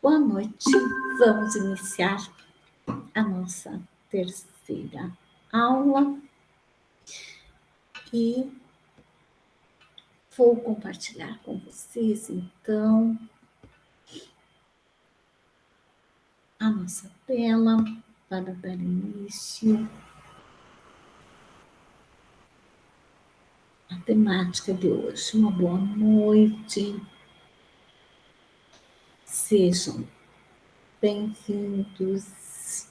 Boa noite, vamos iniciar a nossa terceira aula e vou compartilhar com vocês, então, a nossa tela para dar início à temática de hoje. Uma boa noite, sejam bem-vindos.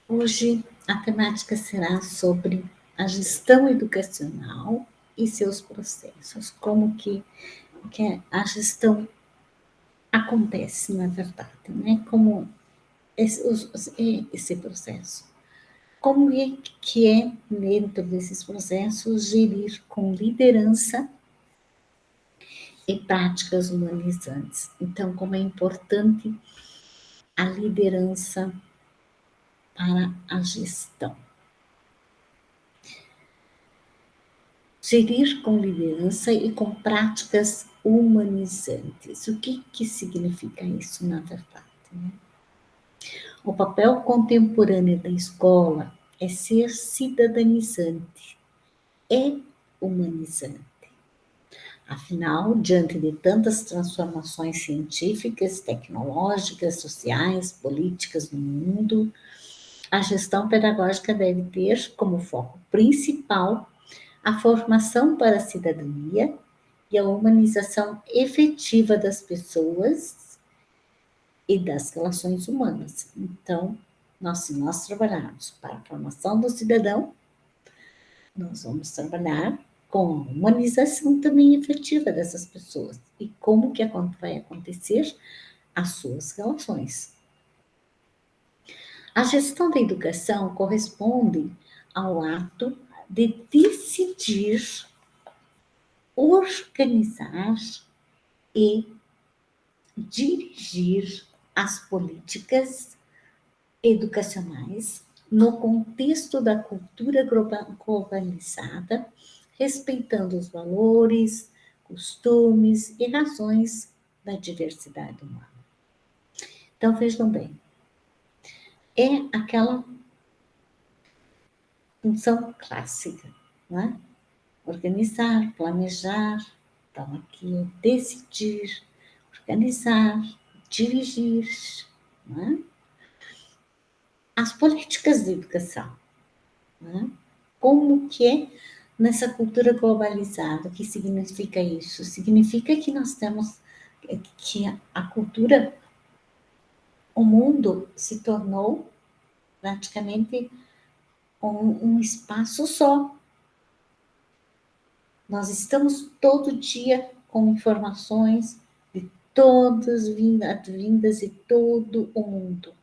Hoje a temática será sobre a gestão educacional e seus processos, como que a gestão acontece, na verdade, né? Como esse processo. Como é que é, dentro desses processos, gerir com liderança e práticas humanizantes? Então, como é importante a liderança para a gestão. Gerir com liderança e com práticas humanizantes. O que significa isso, na verdade? Né? O papel contemporâneo da escola é ser cidadanizante, é humanizante. Afinal, diante de tantas transformações científicas, tecnológicas, sociais, políticas no mundo, a gestão pedagógica deve ter como foco principal a formação para a cidadania e a humanização efetiva das pessoas e das relações humanas. Então, se nós trabalharmos para a formação do cidadão, nós vamos trabalhar com a humanização também efetiva dessas pessoas e como que vai acontecer as suas relações. A gestão da educação corresponde ao ato de decidir, organizar e dirigir as políticas educacionais no contexto da cultura globalizada, respeitando os valores, costumes e razões da diversidade humana. Então, vejam bem, é aquela função clássica, não é? Organizar, planejar, então aqui é decidir, organizar, dirigir, não é? As políticas de educação, né? Como que é nessa cultura globalizada? O que significa isso? Significa que nós temos que a cultura, o mundo se tornou praticamente um espaço só. Nós estamos todo dia com informações de todas vindas de todo o mundo.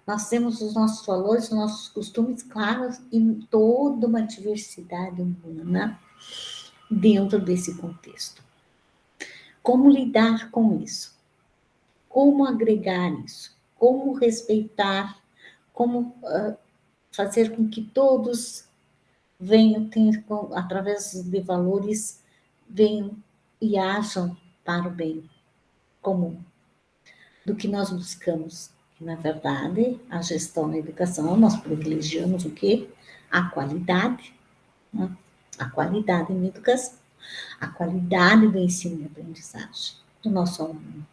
Nós temos os nossos valores, os nossos costumes claros e toda uma diversidade humana dentro desse contexto. Como lidar com isso? Como agregar isso? Como respeitar? Como fazer com que todos venham ter, através de valores, venham e ajam para o bem comum? Do que nós buscamos? Na verdade, a gestão da educação, nós privilegiamos o quê? A qualidade, né? A qualidade na educação, a qualidade do ensino e aprendizagem do nosso aluno,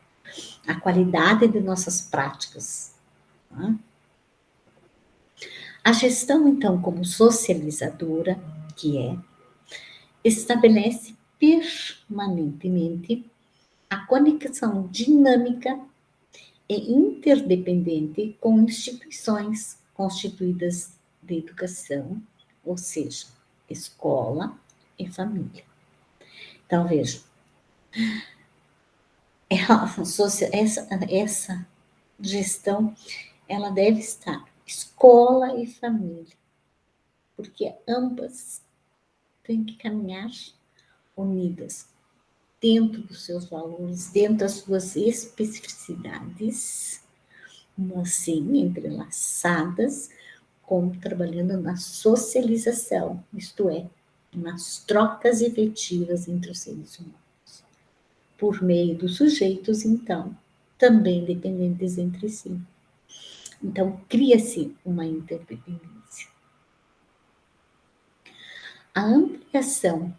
a qualidade de nossas práticas. Né? A gestão, então, como socializadora, que estabelece permanentemente a conexão dinâmica e interdependente com instituições constituídas de educação, ou seja, escola e família. Então, veja, essa gestão, ela deve estar escola e família, porque ambas têm que caminhar unidas, dentro dos seus valores, dentro das suas especificidades, mas sim entrelaçadas como trabalhando na socialização, isto é, nas trocas efetivas entre os seres humanos, por meio dos sujeitos, então, também dependentes entre si. Então, cria-se uma interdependência. A ampliação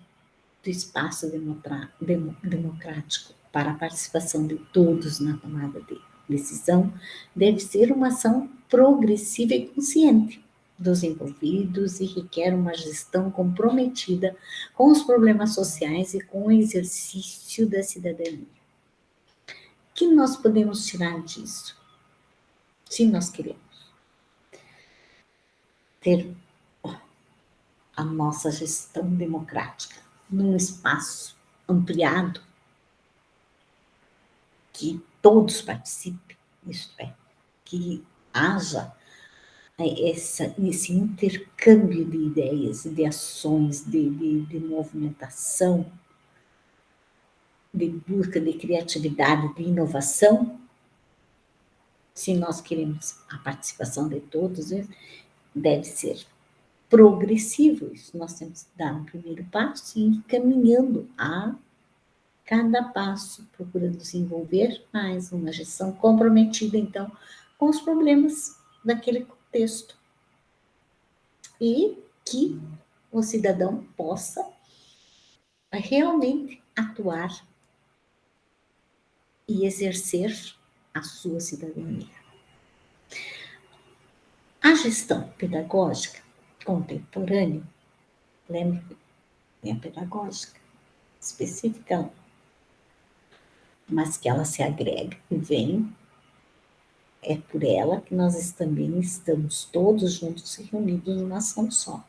do espaço democrático para a participação de todos na tomada de decisão deve ser uma ação progressiva e consciente dos envolvidos e requer uma gestão comprometida com os problemas sociais e com o exercício da cidadania. O que nós podemos tirar disso? Se nós queremos ter a nossa gestão democrática num espaço ampliado, que todos participem, isto é, que haja esse intercâmbio de ideias, de ações, de movimentação, de busca de criatividade, de inovação. Se nós queremos a participação de todos, deve ser progressivo isso. Nós temos que dar um primeiro passo e ir caminhando a cada passo, procurando desenvolver mais uma gestão comprometida, então, com os problemas daquele contexto. E que o cidadão possa realmente atuar e exercer a sua cidadania. A gestão pedagógica contemporânea, lembre, é a pedagógica específica, mas que ela se agrega e vem, é por ela que nós também estamos todos juntos e reunidos numa ação só.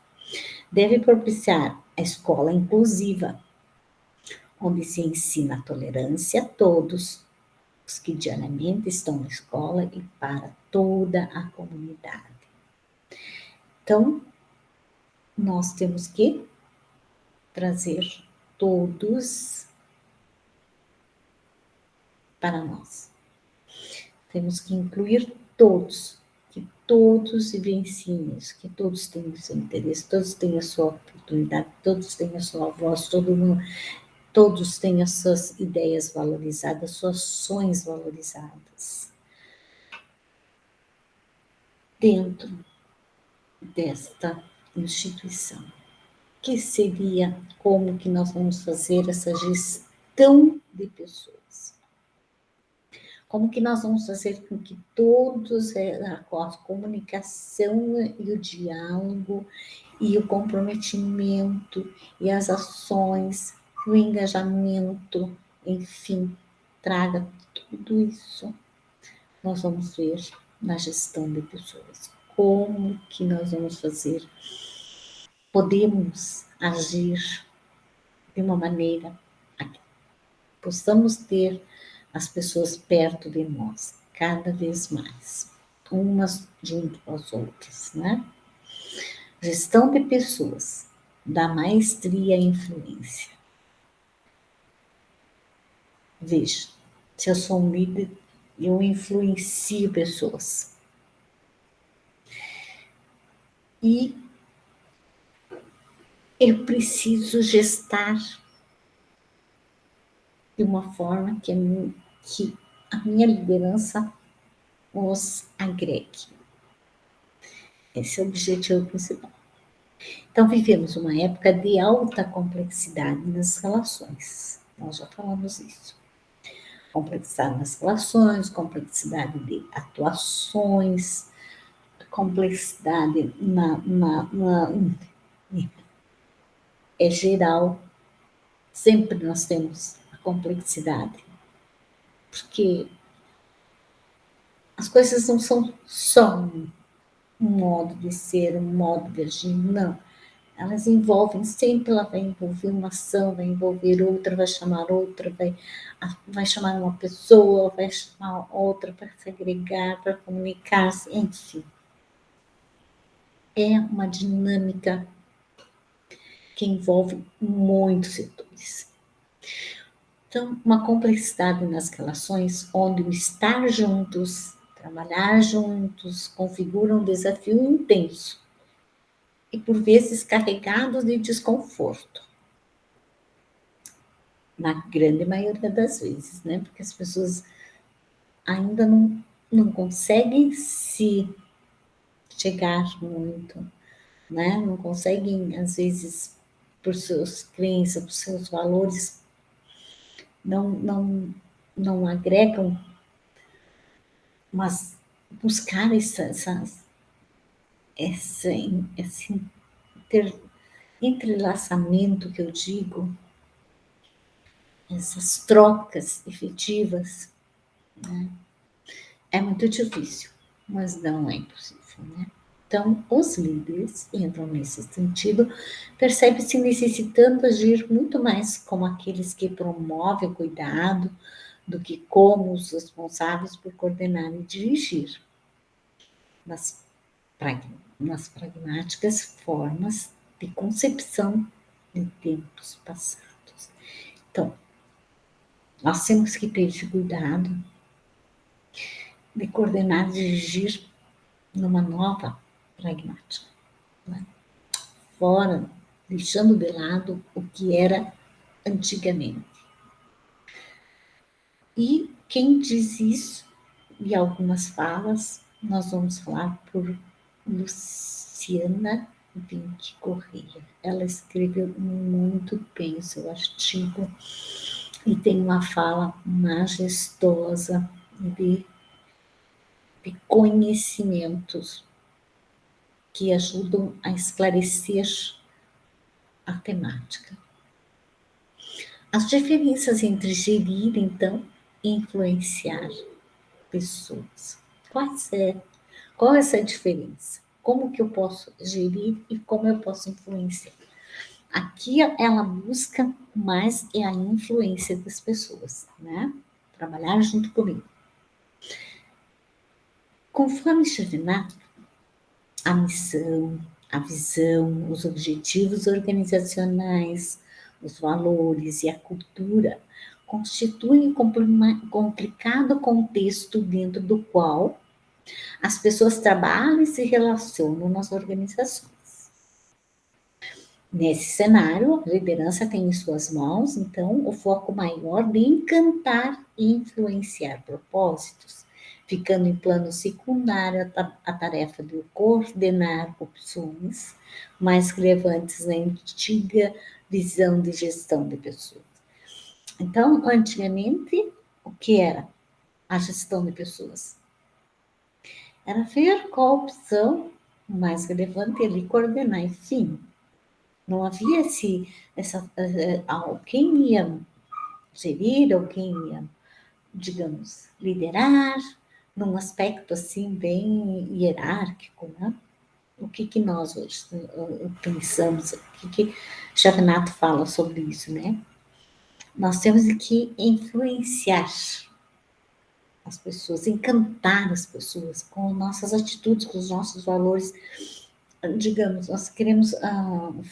Deve propiciar a escola inclusiva, onde se ensina a tolerância a todos os que diariamente estão na escola e para toda a comunidade. Então, nós temos que trazer todos para nós. Temos que incluir todos, que todos vivenciem isso, que todos tenham o seu interesse, todos tenham a sua oportunidade, todos tenham a sua voz, todos têm as suas ideias valorizadas, suas ações valorizadas. Dentro desta instituição, que seria como que nós vamos fazer essa gestão de pessoas? Como que nós vamos fazer com que todos, com a comunicação e o diálogo e o comprometimento e as ações, o engajamento, enfim, traga tudo isso. Nós vamos ver na gestão de pessoas. Como que nós vamos fazer? Podemos agir de uma maneira que possamos ter as pessoas perto de nós, cada vez mais, umas junto com as outras, né? Gestão de pessoas, da maestria e influência. Veja, se eu sou um líder, eu influencio pessoas. E eu preciso gestar de uma forma que a minha liderança os agregue. Esse é o objetivo principal. Então, vivemos uma época de alta complexidade nas relações. Nós já falamos isso. Complexidade nas relações, complexidade de atuações, complexidade é geral. Sempre nós temos a complexidade. Porque as coisas não são só um modo de ser, um modo de agir, não. Elas envolvem, sempre ela vai envolver uma ação, vai envolver outra, vai chamar outra, vai chamar uma pessoa, vai chamar outra para se agregar, para comunicar-se, enfim. É uma dinâmica que envolve muitos setores. Então, uma complexidade nas relações, onde o estar juntos Trabalhar juntos configura um desafio intenso e, por vezes, carregado de desconforto. Na grande maioria das vezes, né? Porque as pessoas ainda não conseguem se chegar muito, né? Não conseguem, às vezes, por suas crenças, por seus valores, não agregam, mas buscar esse entrelaçamento que eu digo, essas trocas efetivas, é muito difícil, mas não é impossível, né? Então, os líderes entram nesse sentido, percebe-se necessitando agir muito mais como aqueles que promovem o cuidado do que como os responsáveis por coordenar e dirigir nas, nas pragmáticas formas de concepção de tempos passados. Então, nós temos que ter esse cuidado de coordenar e dirigir numa nova pragmática, né? Fora, deixando de lado o que era antigamente. E quem diz isso, e algumas falas, nós vamos falar por Luciana Vinck Correia. Ela escreveu muito bem o seu artigo e tem uma fala majestosa de conhecimentos que ajudam a esclarecer a temática. As diferenças entre gerir, então, e influenciar pessoas. Qual é essa diferença? Como que eu posso gerir e como eu posso influenciar? Aqui ela busca mais é a influência das pessoas, né? Trabalhar junto comigo. Conforme Chauvinat, a missão, a visão, os objetivos organizacionais, os valores e a cultura constituem um complicado contexto dentro do qual as pessoas trabalham e se relacionam nas organizações. Nesse cenário, a liderança tem em suas mãos, então, o foco maior de encantar e influenciar propósitos, ficando em plano secundário a tarefa de coordenar opções mais relevantes na antiga visão de gestão de pessoas. Então, antigamente, o que era a gestão de pessoas? Era ver qual opção mais relevante ele coordenar, enfim. Não havia quem ia gerir ou quem ia, digamos, liderar num aspecto assim bem hierárquico, né? O que nós hoje pensamos, o que Chavinato fala sobre isso, né? Nós temos que influenciar as pessoas, encantar as pessoas com nossas atitudes, com os nossos valores. Digamos, nós queremos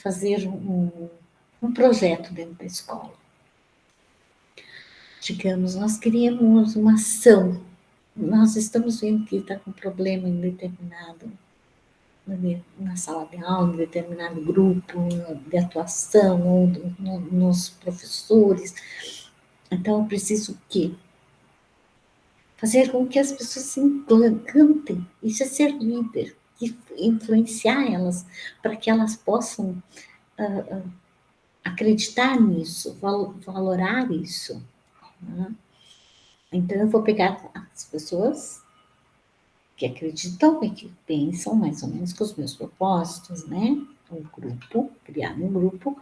fazer um projeto dentro da escola. Digamos, nós queríamos uma ação. Nós estamos vendo que está com problema em determinado, na sala de aula, em determinado grupo de atuação, ou nos professores. Então, eu preciso o quê? Fazer com que as pessoas se encantem. Isso é ser líder, influenciar elas, para que elas possam acreditar nisso, valorar isso, né? Então, eu vou pegar as pessoas que acreditam e que pensam mais ou menos com os meus propósitos, né? Um grupo, criar um grupo,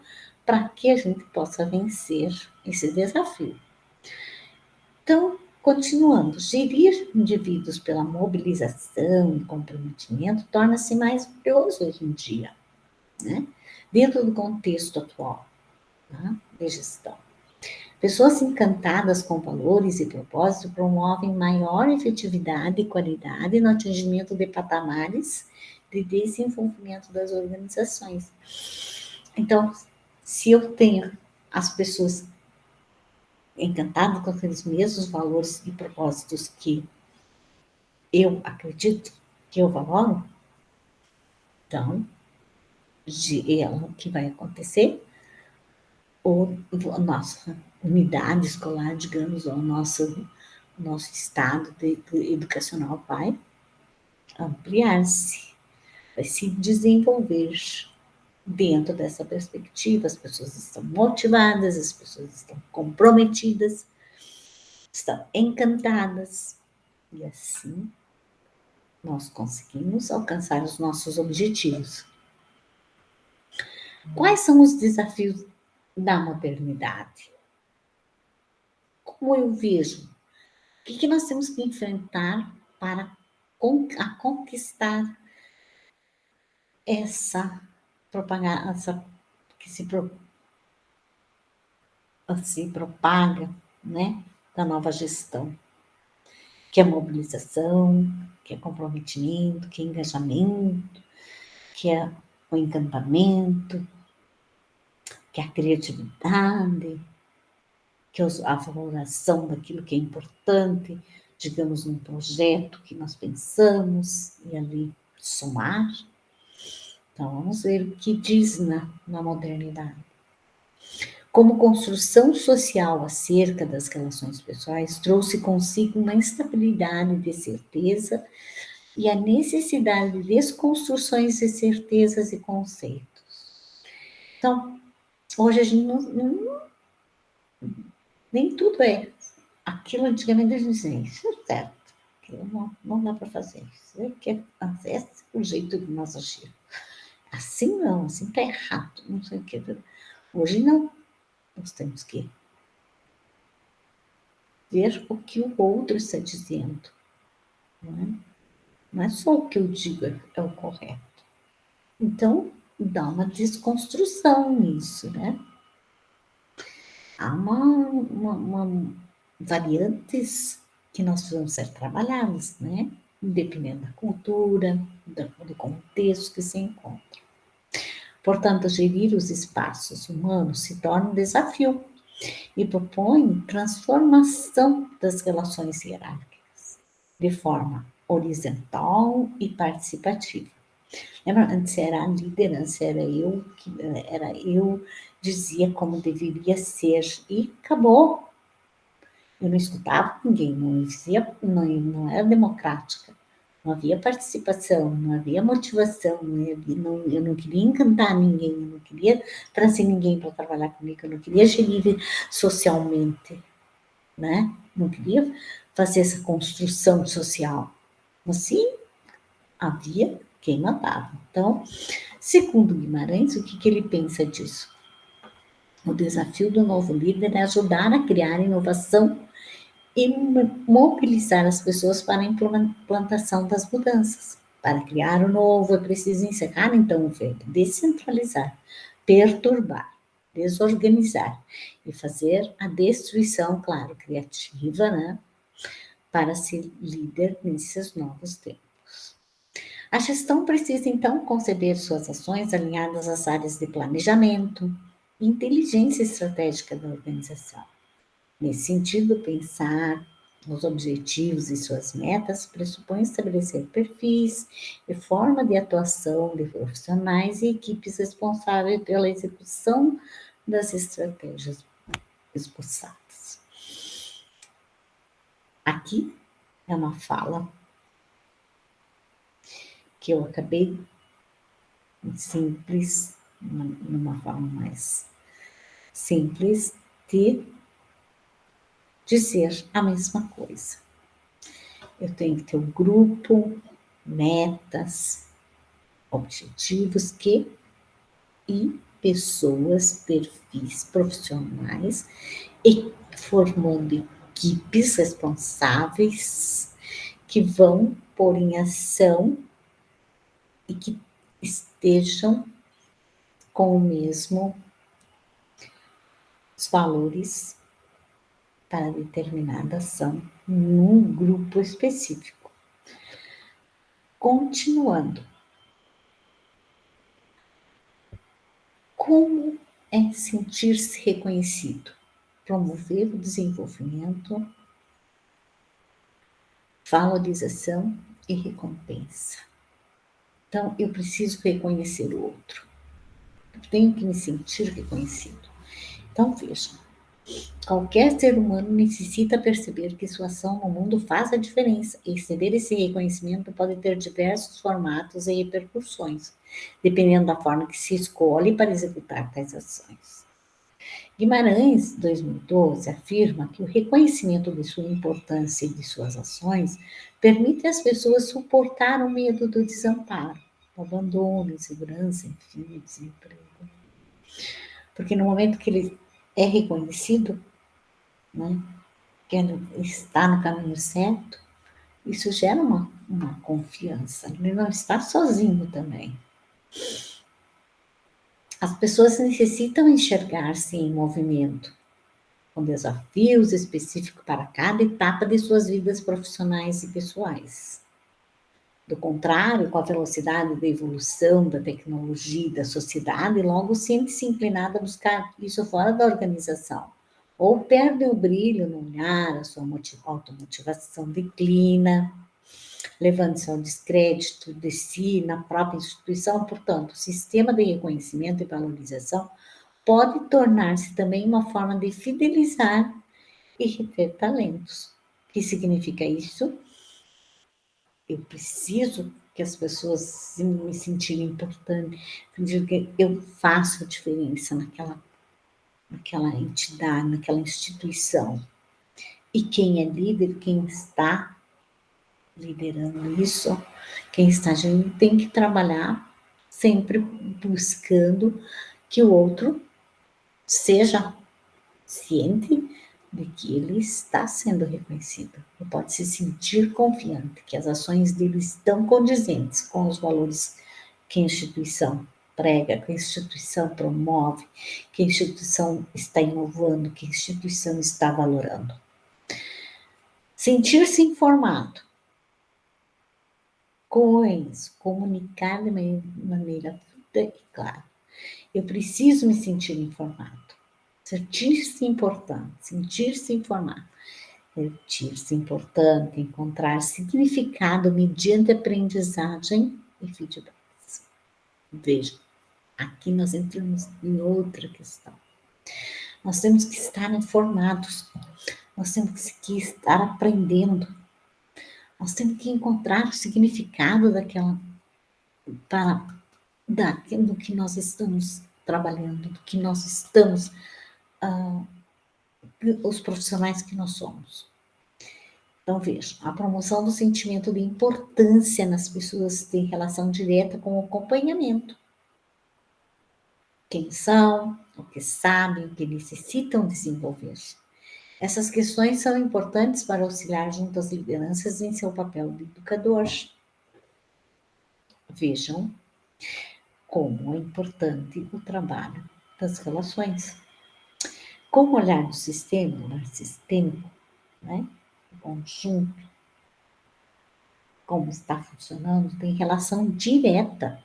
para que a gente possa vencer esse desafio. Então, continuando, gerir indivíduos pela mobilização e comprometimento torna-se mais valioso hoje em dia, né? Dentro do contexto atual, né, de gestão. Pessoas encantadas com valores e propósitos promovem maior efetividade e qualidade no atingimento de patamares de desenvolvimento das organizações. Então, se eu tenho as pessoas encantadas com aqueles mesmos valores e propósitos que eu acredito, que eu valoro, então, o que vai acontecer, a nossa unidade escolar, digamos, ou o nosso estado educacional vai ampliar-se, vai se desenvolver dentro dessa perspectiva. As pessoas estão motivadas, as pessoas estão comprometidas, estão encantadas, e assim nós conseguimos alcançar os nossos objetivos. Quais são os desafios da modernidade? Como eu vejo? O que nós temos que enfrentar para conquistar essa propaganda, essa que se propaga, né, da nova gestão, que é mobilização, que é comprometimento, que é engajamento, que é o encantamento, que é a criatividade, que é a valoração daquilo que é importante, digamos, num projeto que nós pensamos, e ali somar. Então, vamos ver o que diz na modernidade. Como construção social acerca das relações pessoais, trouxe consigo uma instabilidade de certeza e a necessidade de desconstruções de certezas e conceitos. Então, hoje a gente nem tudo é aquilo. Antigamente a gente dizia, isso é certo, aquilo não dá para fazer, isso é o jeito de nós agir. Assim não, assim está errado, não sei o que. Hoje não, nós temos que ver o que o outro está dizendo, não é? Não é só o que eu digo é o correto. Então, dá uma desconstrução nisso, né? Há variantes que nós precisamos ser trabalhadas, né? Dependendo da cultura, do contexto que se encontra. Portanto, gerir os espaços humanos se torna um desafio e propõe transformação das relações hierárquicas de forma horizontal e participativa. Lembra, antes era a liderança, era eu dizia como deveria ser e acabou. Eu não escutava ninguém, não era democrática, não havia participação, não havia motivação, eu não queria encantar ninguém, eu não queria trazer ninguém para trabalhar comigo, eu não queria gerir socialmente, né? Não queria fazer essa construção social. Assim, havia quem mandava. Então, segundo Guimarães, o que ele pensa disso? O desafio do novo líder é ajudar a criar inovação e mobilizar as pessoas para a implantação das mudanças. Para criar o novo, é preciso encerrar, então, o velho, descentralizar, perturbar, desorganizar e fazer a destruição, claro, criativa, né? Para ser líder nesses novos tempos. A gestão precisa, então, conceber suas ações alinhadas às áreas de planejamento e inteligência estratégica da organização. Nesse sentido, pensar nos objetivos e suas metas pressupõe estabelecer perfis e forma de atuação de profissionais e equipes responsáveis pela execução das estratégias esboçadas. Aqui é uma fala que eu acabei simples, numa forma mais simples, de dizer a mesma coisa. Eu tenho que ter um grupo, metas, objetivos e pessoas, perfis profissionais, e formando equipes responsáveis que vão pôr em ação e que estejam com o mesmo os valores para determinada ação num grupo específico. Continuando, como é sentir-se reconhecido? Promover o desenvolvimento valorização e recompensa. Então, eu preciso reconhecer o outro. Eu tenho que me sentir reconhecido. Então, veja, qualquer ser humano necessita perceber que sua ação no mundo faz a diferença e receber esse reconhecimento pode ter diversos formatos e repercussões, dependendo da forma que se escolhe para executar tais ações. Guimarães, 2012, afirma que o reconhecimento de sua importância e de suas ações permite às pessoas suportar o medo do desamparo, do abandono, insegurança, enfim, desemprego. Porque no momento que ele é reconhecido, né, que ele está no caminho certo, isso gera uma confiança. Ele não está sozinho também. As pessoas necessitam enxergar-se em movimento, com desafios específicos para cada etapa de suas vidas profissionais e pessoais. Do contrário, com a velocidade da evolução da tecnologia e da sociedade, logo sente-se inclinada a buscar isso fora da organização. Ou perde o brilho no olhar, a sua automotivação declina, levando-se ao descrédito de si na própria instituição. Portanto, o sistema de reconhecimento e valorização pode tornar-se também uma forma de fidelizar e reter talentos. O que significa isso? Eu preciso que as pessoas me sentirem importante, que eu faço a diferença naquela entidade, naquela instituição. E quem é líder, quem está liderando isso, quem está agindo, tem que trabalhar sempre buscando que o outro seja ciente de que ele está sendo reconhecido e pode se sentir confiante que as ações dele estão condizentes com os valores que a instituição prega, que a instituição promove, que a instituição está inovando, que a instituição está valorando. Sentir-se informado. Com isso, comunicar de maneira fluida e clara. Eu preciso me sentir informado. Sentir-se importante, sentir-se informado. Sentir-se importante, encontrar significado mediante aprendizagem e feedbacks. Veja, aqui nós entramos em outra questão. Nós temos que estar informados, nós temos que estar aprendendo, nós temos que encontrar o significado daquilo que nós estamos trabalhando, do que nós estamos, os profissionais que nós somos. Então, veja, a promoção do sentimento de importância nas pessoas tem relação direta com o acompanhamento. Quem são, o que sabem, o que necessitam desenvolver. Essas questões são importantes para auxiliar junto às lideranças em seu papel de educador. Vejam como é importante o trabalho das relações. Como olhar no sistema, sistêmico, né? O conjunto, como está funcionando, tem relação direta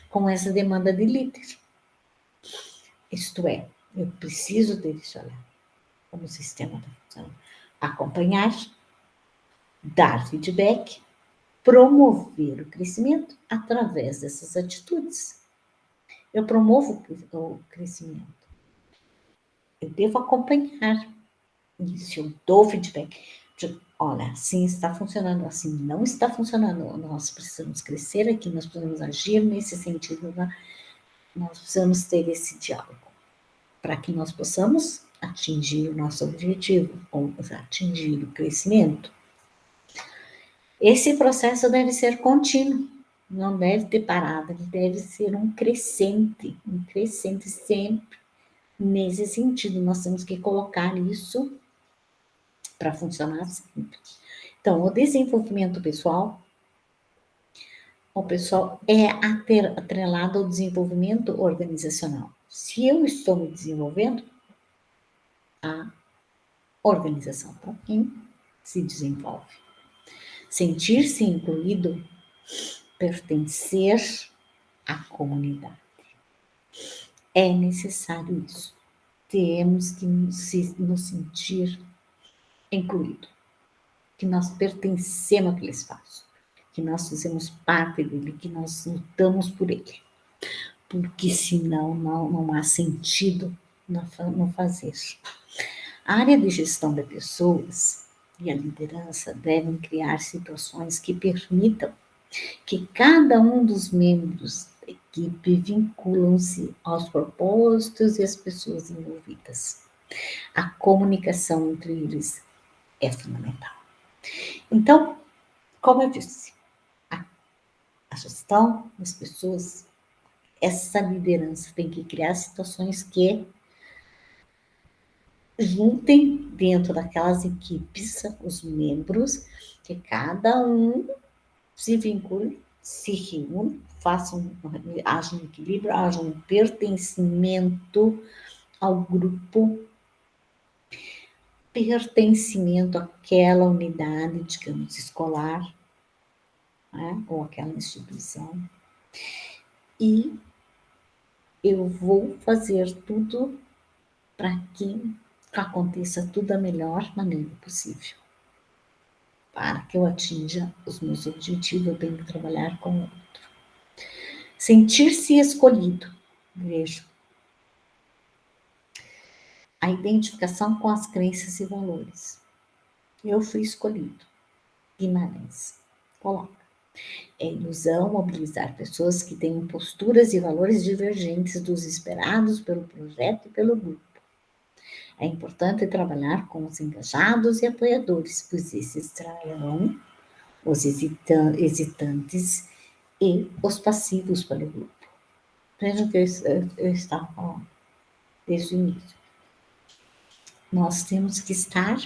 com essa demanda de líder. Isto é, eu preciso ter isso olhar, como o sistema está funcionando. Acompanhar, dar feedback, promover o crescimento através dessas atitudes. Eu promovo o crescimento. Eu devo acompanhar isso, eu dou feedback. Olha, assim está funcionando, assim não está funcionando. Nós precisamos crescer aqui, nós precisamos agir nesse sentido, né? Nós precisamos ter esse diálogo para que nós possamos atingir o nosso objetivo, ou atingir o crescimento. Esse processo deve ser contínuo, não deve ter parada, ele deve ser um crescente sempre nesse sentido. Nós temos que colocar isso para funcionar sempre. Então, o desenvolvimento pessoal, o pessoal é atrelado ao desenvolvimento organizacional. Se eu estou me desenvolvendo, a organização também se desenvolve. Sentir-se incluído, pertencer à comunidade. É necessário isso. Temos que nos sentir incluído. que nós pertencemos àquele espaço, que nós fizemos parte dele, que nós lutamos por ele. Porque senão não há sentido no fazer. A área de gestão de pessoas e a liderança devem criar situações que permitam que cada um dos membros da equipe vinculam-se aos propósitos e às pessoas envolvidas. A comunicação entre eles é fundamental. Então, como eu disse, a gestão das pessoas, essa liderança tem que criar situações que juntem dentro daquelas equipes os membros, que cada um se vincule, se reúne, haja um equilíbrio, haja um pertencimento ao grupo, pertencimento àquela unidade, digamos, escolar, né, ou aquela instituição. E eu vou fazer tudo para que aconteça tudo da melhor maneira possível. Para que eu atinja os meus objetivos, eu tenho que trabalhar com o outro. Sentir-se escolhido. Vejo. A identificação com as crenças e valores. Eu fui escolhido. Guimarães. Coloca. É ilusão mobilizar pessoas que têm posturas e valores divergentes dos esperados pelo projeto e pelo grupo. É importante trabalhar com os engajados e apoiadores, pois esses trarão os hesitantes e os passivos pelo grupo. Vejam que eu estava falando desde o início. Nós temos que estar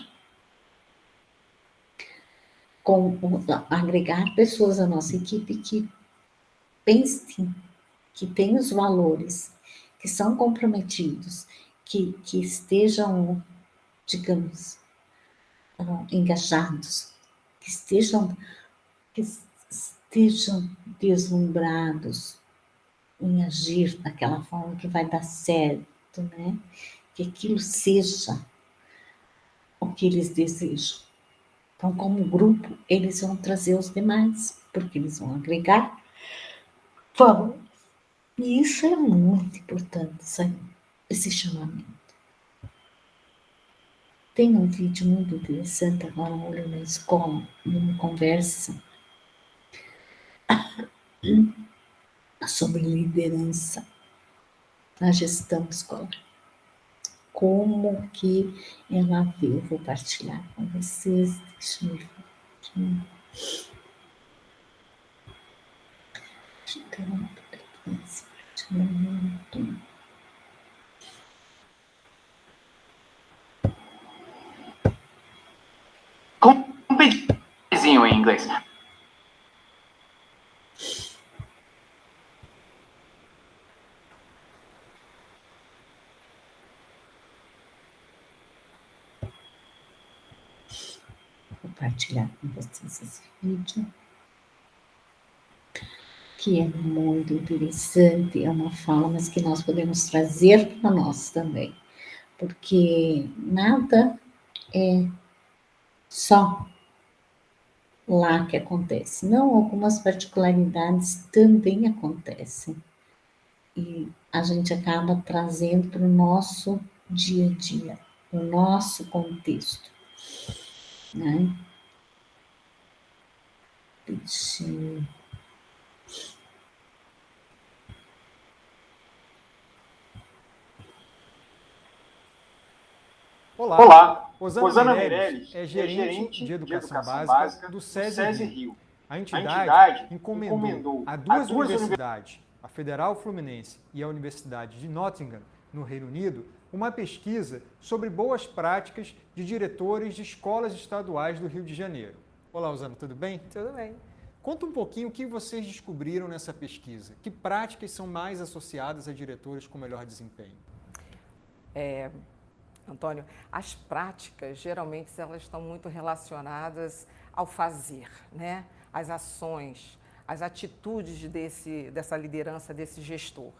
agregar pessoas à nossa equipe que pensem, que tenham os valores, que são comprometidos, que estejam, digamos, engajados, que estejam deslumbrados em agir daquela forma que vai dar certo, né? Que aquilo seja o que eles desejam. Então, como grupo, eles vão trazer os demais, porque eles vão agregar valor. E isso é muito importante, sabe? Esse chamamento. Tem um vídeo muito interessante, agora eu olho na escola, numa conversa sobre liderança na gestão escolar. Como que ela vê, eu vou partilhar com vocês, deixa eu ver aqui. Vizinho em inglês. Vou partilhar com vocês esse vídeo, que é muito interessante, é uma fala, mas que nós podemos trazer para nós também, porque nada é só lá que acontece. Não, algumas particularidades também acontecem. E a gente acaba trazendo para o nosso dia a dia, o nosso contexto, né? Deixa eu... Olá, Rosana Meirelles é gerente de educação básica do SESI Rio. A entidade encomendou a duas universidades, a Federal Fluminense e a Universidade de Nottingham, no Reino Unido, uma pesquisa sobre boas práticas de diretores de escolas estaduais do Rio de Janeiro. Olá, Rosana, tudo bem? Tudo bem. Conta um pouquinho o que vocês descobriram nessa pesquisa. Que práticas são mais associadas a diretores com melhor desempenho? Antônio, as práticas, geralmente, elas estão muito relacionadas ao fazer, né? As ações, as atitudes dessa liderança, desse gestor.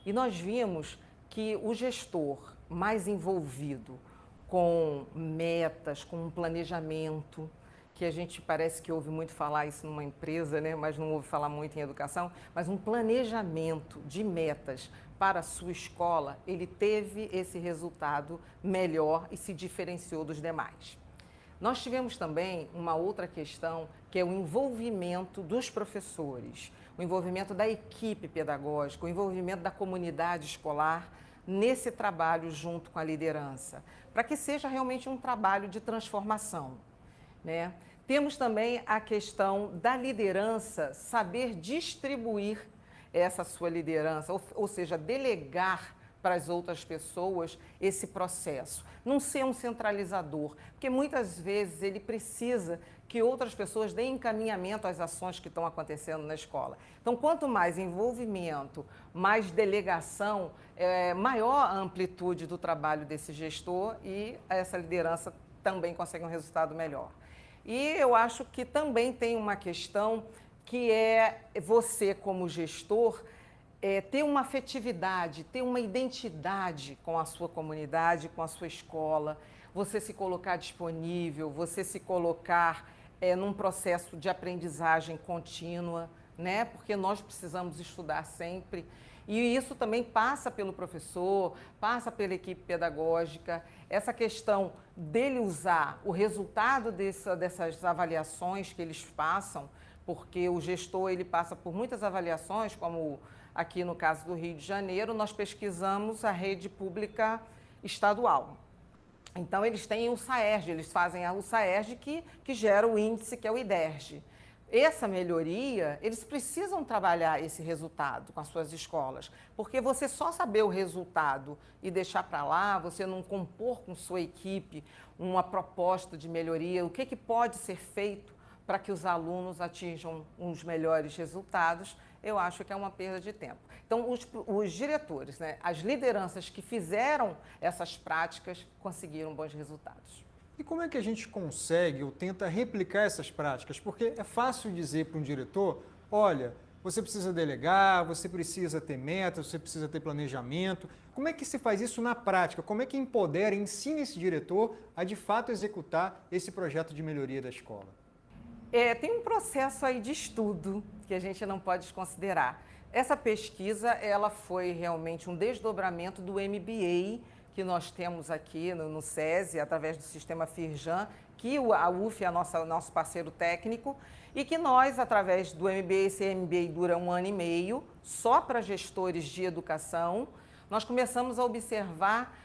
E nós vimos que o gestor mais envolvido com metas, com um planejamento, que a gente parece que ouve muito falar isso numa empresa, né, mas não ouve falar muito em educação, mas um planejamento de metas para a sua escola, ele teve esse resultado melhor e se diferenciou dos demais. Nós tivemos também uma outra questão, que é o envolvimento dos professores, o envolvimento da equipe pedagógica, o envolvimento da comunidade escolar nesse trabalho junto com a liderança, para que seja realmente um trabalho de transformação, né? Temos também a questão da liderança saber distribuir essa sua liderança, ou seja, delegar para as outras pessoas esse processo. Não ser um centralizador, porque muitas vezes ele precisa que outras pessoas deem encaminhamento às ações que estão acontecendo na escola. Então, quanto mais envolvimento, mais delegação, maior a amplitude do trabalho desse gestor e essa liderança também consegue um resultado melhor. E eu acho que também tem uma questão que é você, como gestor, ter uma afetividade, ter uma identidade com a sua comunidade, com a sua escola, você se colocar disponível, você se colocar num processo de aprendizagem contínua, né? Porque nós precisamos estudar sempre. E isso também passa pelo professor, passa pela equipe pedagógica. Essa questão dele usar o resultado dessas avaliações que eles passam, porque o gestor ele passa por muitas avaliações, como aqui no caso do Rio de Janeiro, nós pesquisamos a rede pública estadual. Então, eles têm o SAERJ, eles fazem o SAERJ que gera o índice, que é o IDERJ. Essa melhoria, eles precisam trabalhar esse resultado com as suas escolas, porque você só saber o resultado e deixar para lá, você não compor com sua equipe uma proposta de melhoria, o que pode ser feito para que os alunos atinjam os melhores resultados, eu acho que é uma perda de tempo. Então, os diretores, né, as lideranças que fizeram essas práticas conseguiram bons resultados. E como é que a gente consegue ou tenta replicar essas práticas? Porque é fácil dizer para um diretor, olha, você precisa delegar, você precisa ter metas, você precisa ter planejamento. Como é que se faz isso na prática? Como é que empodera, ensina esse diretor a de fato executar esse projeto de melhoria da escola? Tem um processo aí de estudo que a gente não pode desconsiderar. Essa pesquisa, ela foi realmente um desdobramento do MBA que nós temos aqui no SESI, através do sistema Firjan, que a UF é nosso parceiro técnico, e que nós, através do MBA, esse MBA dura 1 ano e meio, só para gestores de educação, nós começamos a observar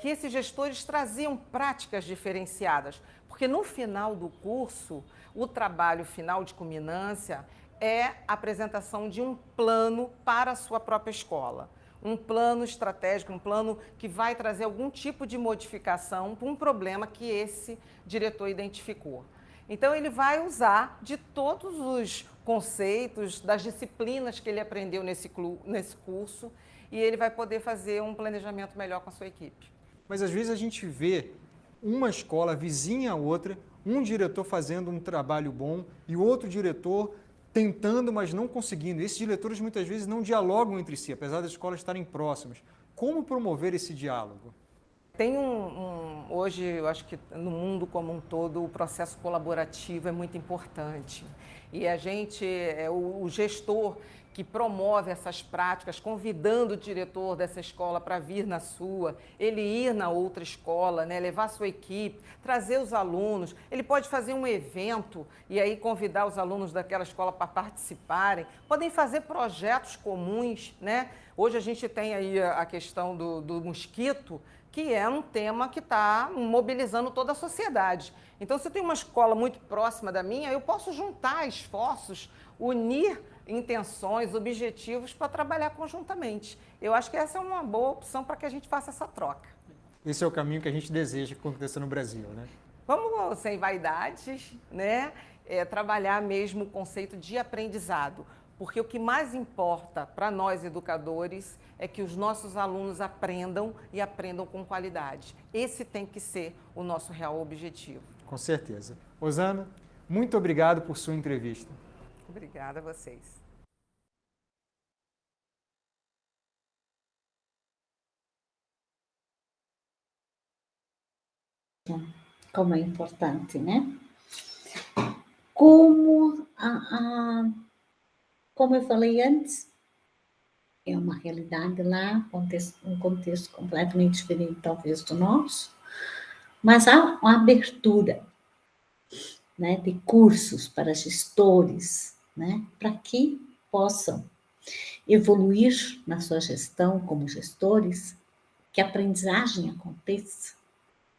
que esses gestores traziam práticas diferenciadas, porque no final do curso, o trabalho final de culminância é a apresentação de um plano para a sua própria escola. Um plano estratégico, um plano que vai trazer algum tipo de modificação para um problema que esse diretor identificou. Então, ele vai usar de todos os conceitos, das disciplinas que ele aprendeu nesse curso, e ele vai poder fazer um planejamento melhor com a sua equipe. Mas, às vezes, a gente vê uma escola vizinha a outra, um diretor fazendo um trabalho bom e o outro diretor tentando, mas não conseguindo. Esses diretores muitas vezes não dialogam entre si, apesar das escolas estarem próximas. Como promover esse diálogo? Tem hoje, eu acho que no mundo como um todo, o processo colaborativo é muito importante. E a gente, o gestor que promove essas práticas, convidando o diretor dessa escola para vir na sua, ele ir na outra escola, né, levar a sua equipe, trazer os alunos. Ele pode fazer um evento e aí convidar os alunos daquela escola para participarem. Podem fazer projetos comuns, né? Hoje a gente tem aí a questão do mosquito, que é um tema que está mobilizando toda a sociedade. Então, se eu tenho uma escola muito próxima da minha, eu posso juntar esforços, unir intenções, objetivos para trabalhar conjuntamente. Eu acho que essa é uma boa opção para que a gente faça essa troca. Esse é o caminho que a gente deseja que aconteça no Brasil, né? Vamos, sem vaidades, né? Trabalhar mesmo o conceito de aprendizado. Porque o que mais importa para nós educadores é que os nossos alunos aprendam e aprendam com qualidade. Esse tem que ser o nosso real objetivo. Com certeza. Rosana, muito obrigado por sua entrevista. Obrigada a vocês. Como é importante, né? como como eu falei antes, é uma realidade lá, um contexto completamente diferente, talvez, do nosso, mas há uma abertura, né, de cursos para gestores, né, para que possam evoluir na sua gestão como gestores, que a aprendizagem aconteça,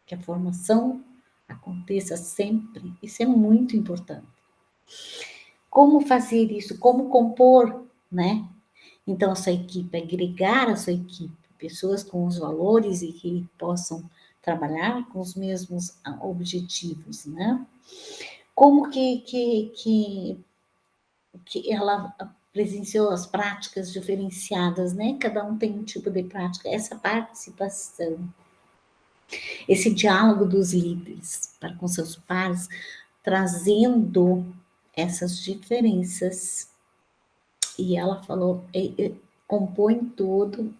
que a formação aconteça sempre. Isso é muito importante. Como fazer isso? Como compor, né? Então, a sua equipe, agregar a sua equipe, pessoas com os valores e que possam trabalhar com os mesmos objetivos, né? Como que ela presenciou as práticas diferenciadas, né? Cada um tem um tipo de prática. Essa participação, esse diálogo dos líderes para com seus pares, trazendo essas diferenças. E ela falou, compõe todo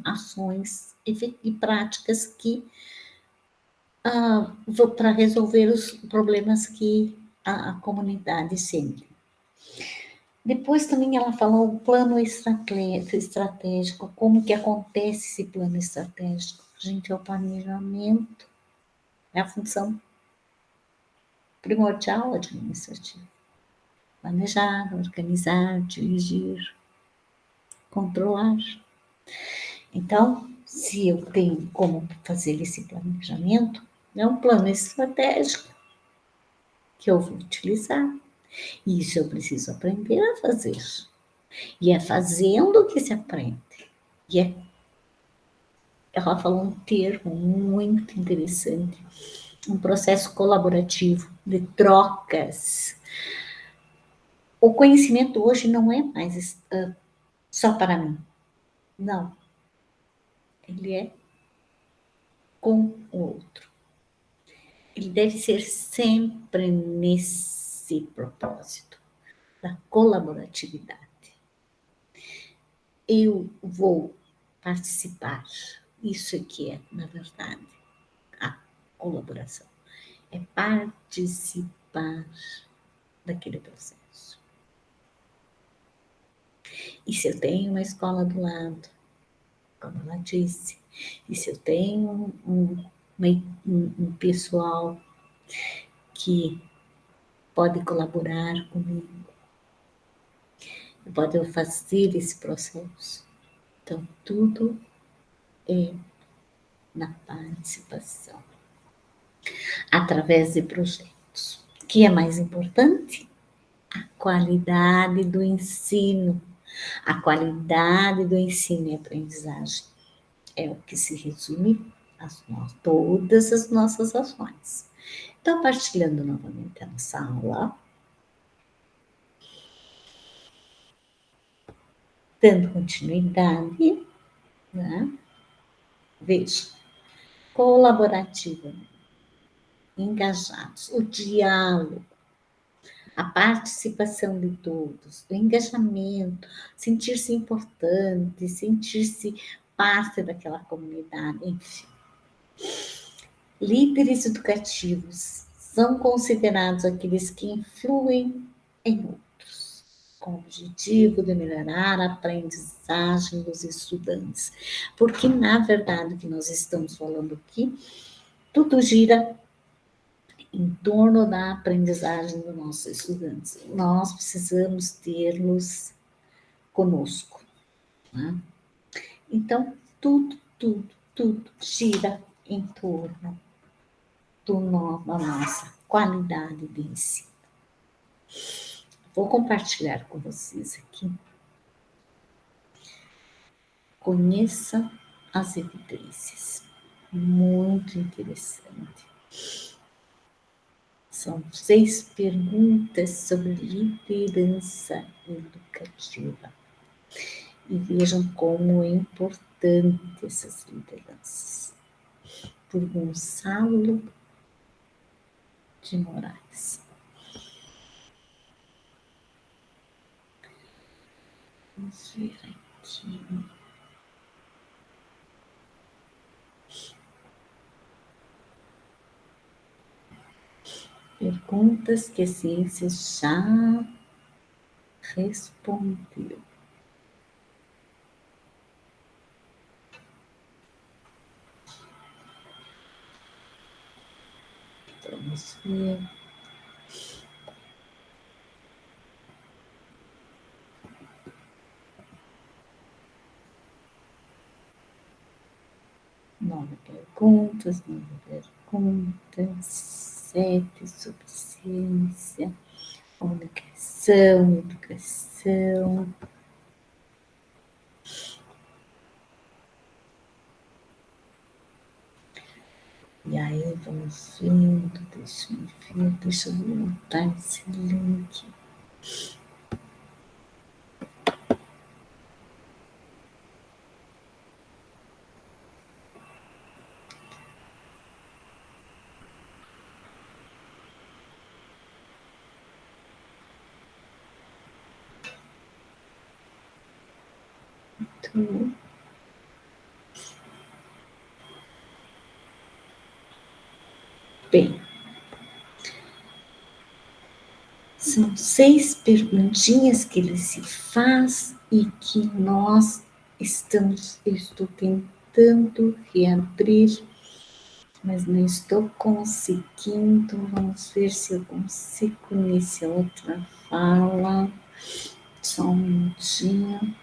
ações e práticas que para resolver os problemas que a comunidade sente. Depois também ela falou o plano estratégico, como que acontece esse plano estratégico. Gente, é o planejamento, é a função primordial administrativa. Planejar, organizar, dirigir, controlar. Então, se eu tenho como fazer esse planejamento, é um plano estratégico que eu vou utilizar. E isso eu preciso aprender a fazer. E é fazendo que se aprende. E ela falou um termo muito interessante, um processo colaborativo de trocas. O conhecimento hoje não é mais só para mim. Não. Ele é com o outro. Ele deve ser sempre nesse propósito da colaboratividade. Eu vou participar. Isso aqui é, na verdade, a colaboração. É participar daquele processo. E se eu tenho uma escola do lado, como ela disse, e se eu tenho um pessoal que pode colaborar comigo, pode fazer esse processo. Então, tudo é na participação, através de projetos. O que é mais importante? A qualidade do ensino. A qualidade do ensino e aprendizagem é o que se resume todas as nossas ações. Então, partilhando novamente a nossa aula, dando continuidade, né? Veja, colaborativa, engajados, o diálogo, a participação de todos, o engajamento, sentir-se importante, sentir-se parte daquela comunidade, enfim. Líderes educativos são considerados aqueles que influem em outros, com o objetivo de melhorar a aprendizagem dos estudantes. Porque, na verdade, o que nós estamos falando aqui, tudo gira em torno da aprendizagem dos nossos estudantes. Nós precisamos tê-los conosco, né? Então, tudo gira em torno da nossa qualidade de ensino. Vou compartilhar com vocês aqui. Conheça as evidências. Muito interessante. São 6 perguntas sobre liderança educativa. E vejam como é importante essas lideranças. Por Gonçalo de Moraes. Vamos ver aqui. Perguntas que a ciência já respondeu. Vamos ver. Nove perguntas, 7 sobre ciência, comunicação, educação. E aí, vamos vendo, deixa eu montar esse link. Muito bem. São 6 perguntinhas que ele se faz e que eu estou tentando reabrir, mas não estou conseguindo. Vamos ver se eu consigo iniciar outra fala. Só um minutinho.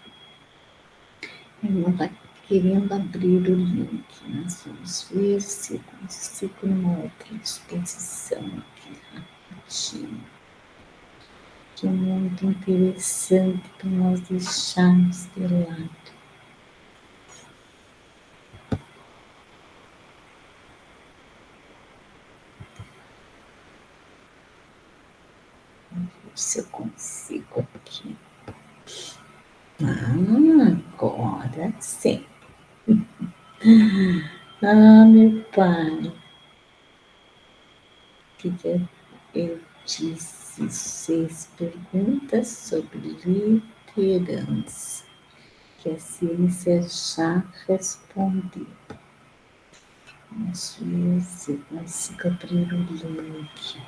Ele não está querendo abrir o link, mas vamos ver se eu consigo uma outra disposição aqui, rapidinho. Que é muito interessante para nós deixarmos de lado. Vamos ver se eu consigo aqui. Agora sim. Meu pai. Que eu disse 6 perguntas sobre liderança, que a ciência já respondeu. Vamos ver se eu consigo abrir o link.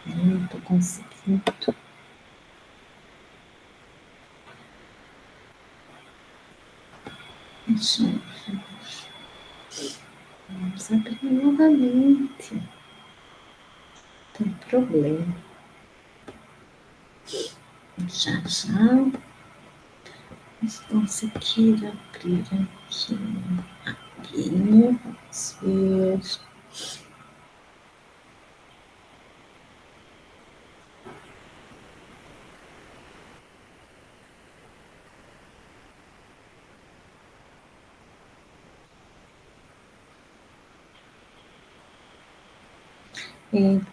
Não estou conseguindo. Deixa eu ver. Vamos abrir novamente. Tem problema. Já. Vamos conseguir abrir aqui. Vamos ver.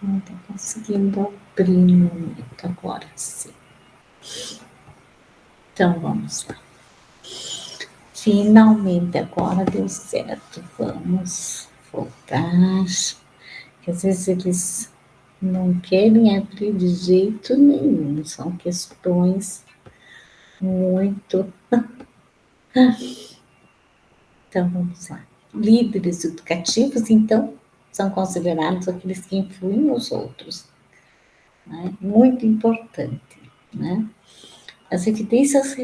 Não estou conseguindo abrir no momento agora, sim. Então, vamos lá. Finalmente, agora deu certo. Vamos voltar. Que às vezes eles não querem abrir de jeito nenhum. São questões muito... Então, vamos lá. Líderes educativos, então, são considerados aqueles que influem nos outros. Né? Muito importante, né? As evidências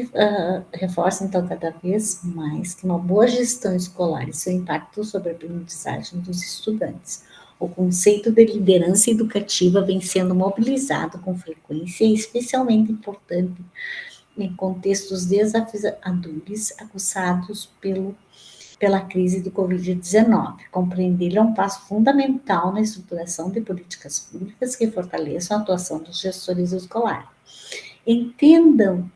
reforçam, então, cada vez mais que uma boa gestão escolar e seu impacto sobre a aprendizagem dos estudantes. O conceito de liderança educativa vem sendo mobilizado com frequência e especialmente importante em contextos desafiadores aguçados pela crise do Covid-19. Compreendê-lo é um passo fundamental na estruturação de políticas públicas que fortaleçam a atuação dos gestores escolares. Entendam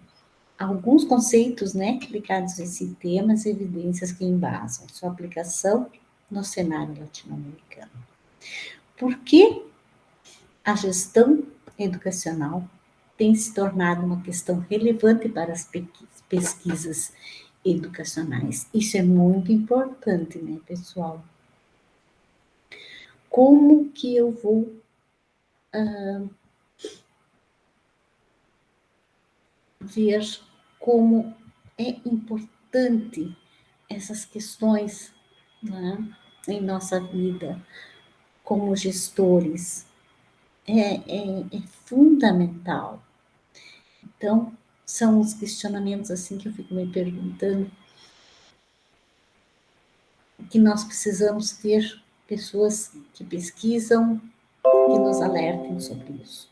alguns conceitos, né, ligados a esse tema, as evidências que embasam sua aplicação no cenário latino-americano. Por que a gestão educacional tem se tornado uma questão relevante para as pesquisas educacionais? Isso é muito importante, né, pessoal? Como que eu vou ver como é importante essas questões, né? em nossa vida como gestores é fundamental. Então, são os questionamentos assim que eu fico me perguntando, que nós precisamos ter pessoas que pesquisam, que nos alertem sobre isso.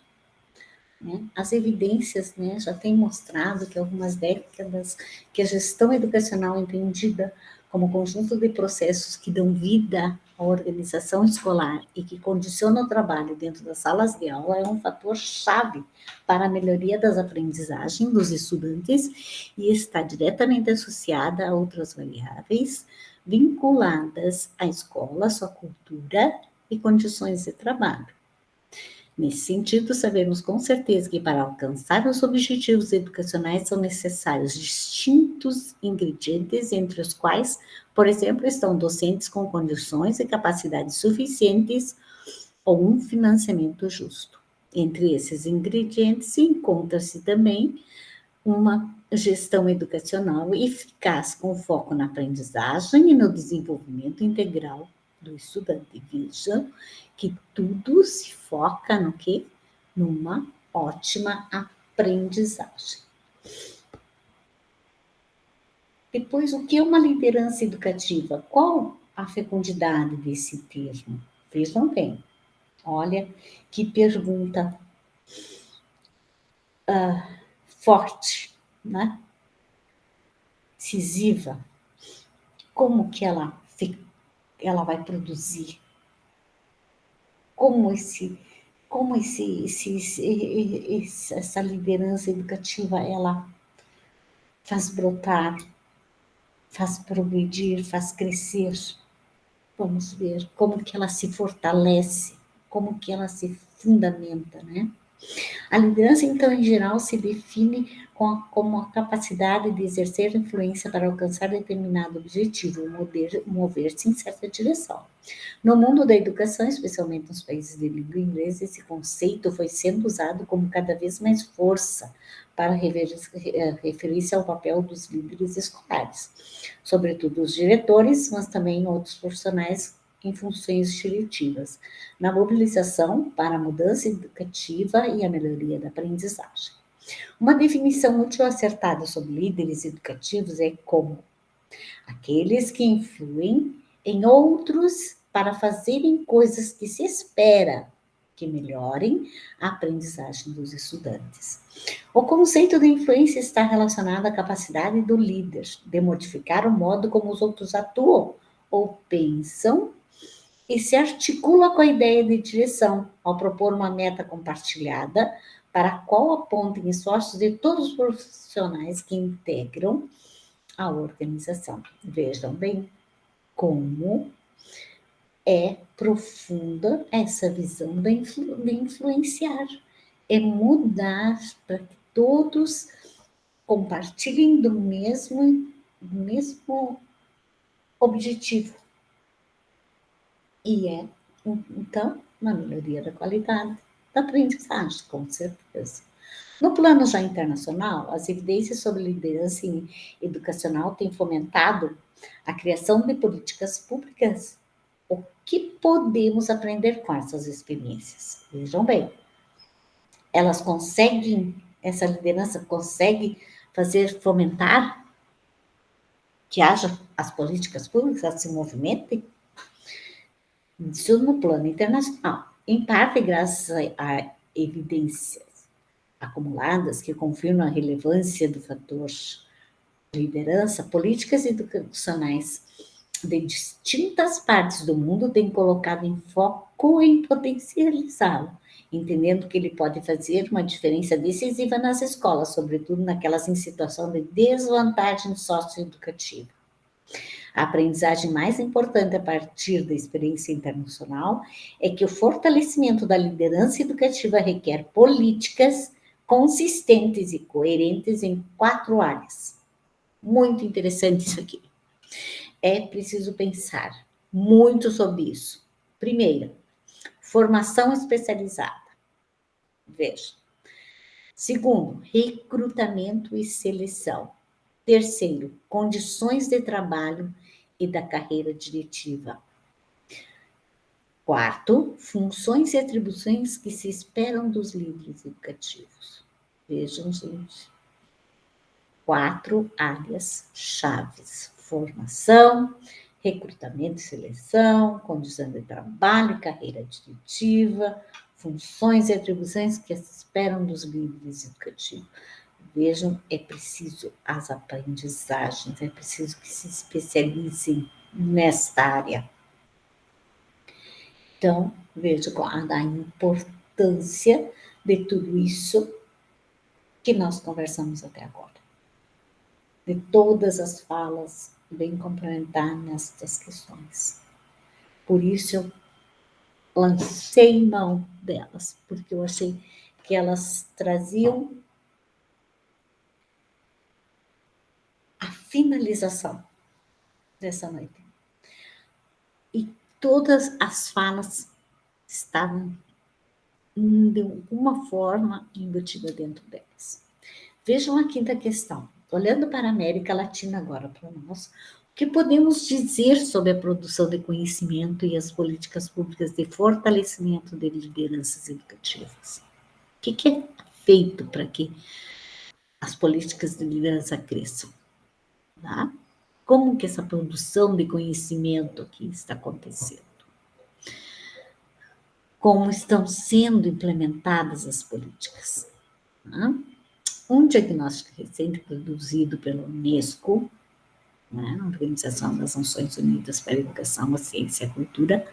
Né? As evidências, né, já têm mostrado que há algumas décadas que a gestão educacional entendida como conjunto de processos que dão vida à organização escolar e que condiciona o trabalho dentro das salas de aula é um fator chave para a melhoria das aprendizagens dos estudantes e está diretamente associada a outras variáveis vinculadas à escola, sua cultura e condições de trabalho. Nesse sentido, sabemos com certeza que para alcançar os objetivos educacionais são necessários distintos ingredientes, entre os quais, por exemplo, estão docentes com condições e capacidades suficientes ou um financiamento justo. Entre esses ingredientes encontra-se também uma gestão educacional eficaz com foco na aprendizagem e no desenvolvimento integral do estudante. Vejam que tudo se foca no quê? Numa ótima aprendizagem. Depois, o que é uma liderança educativa? Qual a fecundidade desse termo? Vejam bem. Olha que pergunta forte, né? Incisiva. Como que ela vai produzir? Como essa liderança educativa ela faz brotar, faz progredir, faz crescer. Vamos ver como que ela se fortalece, como que ela se fundamenta, né? A liderança, então, em geral, se define como a capacidade de exercer influência para alcançar determinado objetivo, mover-se em certa direção. No mundo da educação, especialmente nos países de língua inglesa, esse conceito foi sendo usado como cada vez mais força para referir-se ao papel dos líderes escolares, sobretudo os diretores, mas também outros profissionais em funções diretivas, na mobilização para a mudança educativa e a melhoria da aprendizagem. Uma definição útil acertada sobre líderes educativos é como aqueles que influem em outros para fazerem coisas que se espera que melhorem a aprendizagem dos estudantes. O conceito de influência está relacionado à capacidade do líder de modificar o modo como os outros atuam ou pensam e se articula com a ideia de direção, ao propor uma meta compartilhada para a qual apontem esforços de todos os profissionais que integram a organização. Vejam bem como é profunda essa visão de influenciar, é mudar para que todos compartilhem do mesmo objetivo. E então, uma melhoria da qualidade da aprendizagem, com certeza. No plano já internacional, as evidências sobre liderança educacional têm fomentado a criação de políticas públicas. O que podemos aprender com essas experiências? Vejam bem, essa liderança consegue fazer fomentar que haja as políticas públicas se movimentem? Isso no plano internacional. Em parte, graças a evidências acumuladas que confirmam a relevância do fator liderança, políticas educacionais de distintas partes do mundo têm colocado em foco em potencializá-lo, entendendo que ele pode fazer uma diferença decisiva nas escolas, sobretudo naquelas em situação de desvantagem socioeducativa. A aprendizagem mais importante a partir da experiência internacional é que o fortalecimento da liderança educativa requer políticas consistentes e coerentes em 4 áreas. Muito interessante isso aqui. É preciso pensar muito sobre isso. Primeiro, formação especializada. Veja. Segundo, recrutamento e seleção. Terceiro, condições de trabalho e da carreira diretiva. Quarto, funções e atribuições que se esperam dos líderes educativos. Vejam, gente. 4 áreas chaves: formação, recrutamento e seleção, condição de trabalho, carreira diretiva, funções e atribuições que se esperam dos líderes educativos. Vejam, é preciso as aprendizagens, é preciso que se especializem nesta área. Então, vejam a importância de tudo isso que nós conversamos até agora. De todas as falas, bem complementar nestas questões. Por isso, eu lancei mão delas, porque eu achei que elas traziam a finalização dessa noite. E todas as falas estavam, de alguma forma, embutidas dentro delas. Vejam a quinta questão. Olhando para a América Latina agora, para nós, o que podemos dizer sobre a produção de conhecimento e as políticas públicas de fortalecimento de lideranças educativas? O que é feito para que as políticas de liderança cresçam? Tá? Como que essa produção de conhecimento aqui está acontecendo? Como estão sendo implementadas as políticas? Tá? Um diagnóstico recente produzido pela Unesco, né, a Organização das Nações Unidas para a Educação, a Ciência e a Cultura,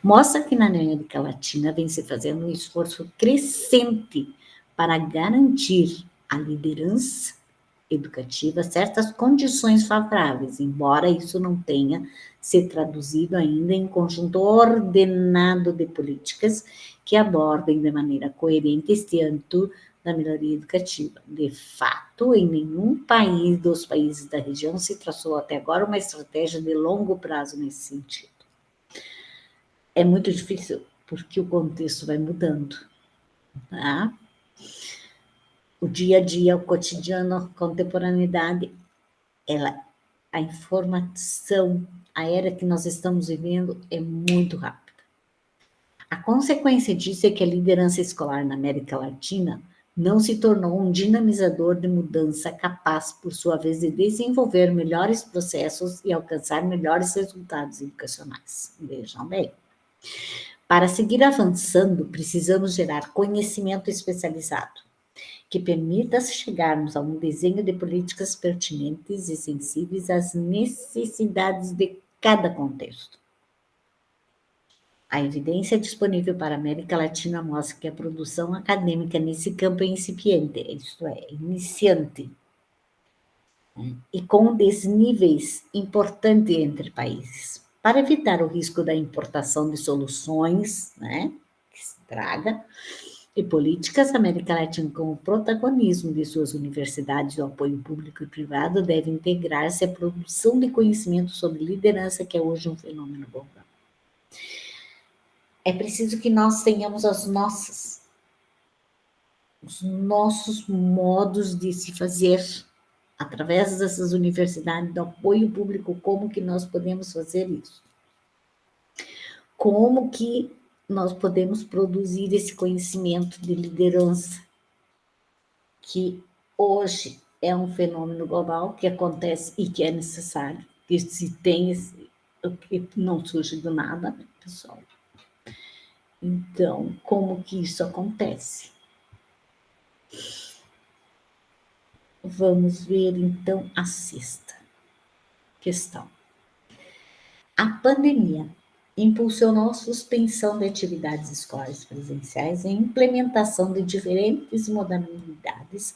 mostra que na América Latina vem se fazendo um esforço crescente para garantir a liderança educativa certas condições favoráveis, embora isso não tenha se traduzido ainda em conjunto ordenado de políticas que abordem de maneira coerente este âmbito da melhoria educativa. De fato, em nenhum país dos países da região se traçou até agora uma estratégia de longo prazo nesse sentido. É muito difícil, porque o contexto vai mudando, tá? O dia a dia, o cotidiano, a contemporaneidade, a informação, a era que nós estamos vivendo é muito rápida. A consequência disso é que a liderança escolar na América Latina não se tornou um dinamizador de mudança capaz, por sua vez, de desenvolver melhores processos e alcançar melhores resultados educacionais. Vejam bem. Para seguir avançando, precisamos gerar conhecimento especializado, que permita chegarmos a um desenho de políticas pertinentes e sensíveis às necessidades de cada contexto. A evidência disponível para a América Latina mostra que a produção acadêmica nesse campo é incipiente, isto é, iniciante, e com desníveis importantes entre países. Para evitar o risco da importação de soluções, né, que se traga, e políticas, a América Latina, com o protagonismo de suas universidades e o apoio público e privado, deve integrar-se à produção de conhecimento sobre liderança, que é hoje um fenômeno global. É preciso que nós tenhamos os nossos modos de se fazer, através dessas universidades, do apoio público, como que nós podemos fazer isso? Como que nós podemos produzir esse conhecimento de liderança, que hoje é um fenômeno global que acontece e que é necessário, que se tem, que não surge do nada, né, pessoal? Então, como que isso acontece? Vamos ver, então, a sexta questão. A pandemia impulsionou a suspensão de atividades escolares presenciais e a implementação de diferentes modalidades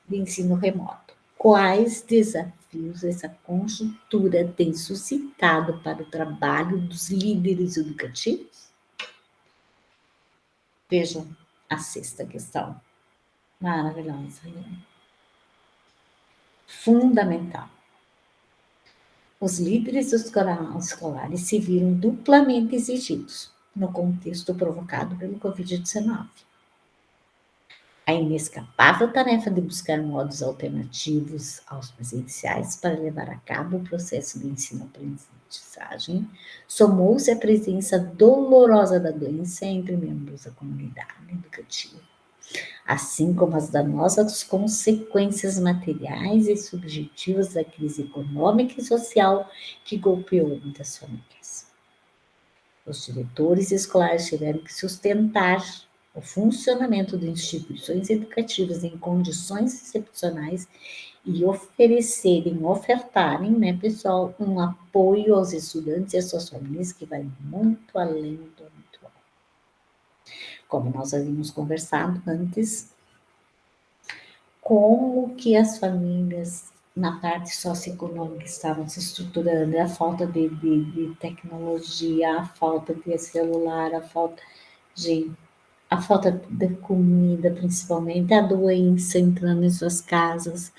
de ensino remoto. Quais desafios essa conjuntura tem suscitado para o trabalho dos líderes educativos? Vejam a sexta questão. Maravilhosa. Fundamental. Os líderes escolares se viram duplamente exigidos no contexto provocado pelo Covid-19. A inescapável tarefa de buscar modos alternativos aos presenciais para levar a cabo o processo de ensino-aprendizagem. aprendizagem, somou-se a presença dolorosa da doença entre membros da comunidade educativa, assim como as danosas consequências materiais e subjetivas da crise econômica e social que golpeou muitas famílias. Os diretores escolares tiveram que sustentar o funcionamento de instituições educativas em condições excepcionais e ofertarem, né, pessoal, um apoio aos estudantes e às suas famílias que vai muito além do habitual. Como nós havíamos conversado antes, como que as famílias na parte socioeconômica estavam se estruturando, a falta de tecnologia, a falta de celular, a falta de comida, principalmente, a doença entrando em suas casas,